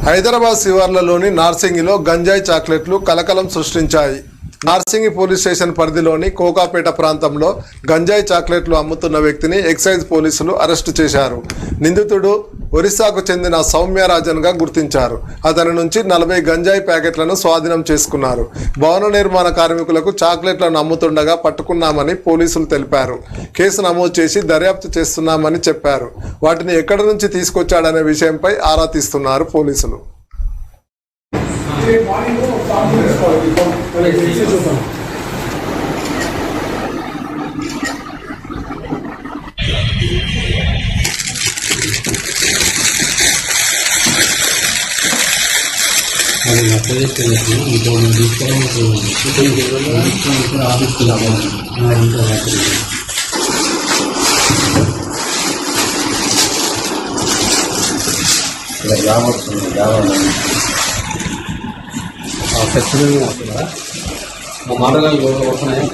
హైదరాబాద్ శివార్లలోని నార్సింగిలో గంజాయి చాక్లెట్లు కలకలం సృష్టించాయి. నార్సింగి పోలీస్ స్టేషన్ పరిధిలోని కోకాపేట ప్రాంతంలో గంజాయి చాక్లెట్లు అమ్ముతున్న వ్యక్తిని ఎక్సైజ్ పోలీసులు అరెస్టు చేశారు. నిందితుడు ఒరిస్సాకు చెందిన సౌమ్యరాజన్గా గుర్తించారు. అతని నుంచి 40 గంజాయి ప్యాకెట్లను స్వాధీనం చేసుకున్నారు. భవన నిర్మాణ కార్మికులకు చాక్లెట్లను అమ్ముతుండగా పట్టుకున్నామని పోలీసులు తెలిపారు. కేసు నమోదు చేసి దర్యాప్తు చేస్తున్నామని చెప్పారు. వాటిని ఎక్కడి నుంచి తీసుకొచ్చాడనే విషయంపై ఆరా తీస్తున్నారు పోలీసులు. ఖచ్చితంగా వస్తుందా మా మాటలు వస్తున్నాయి.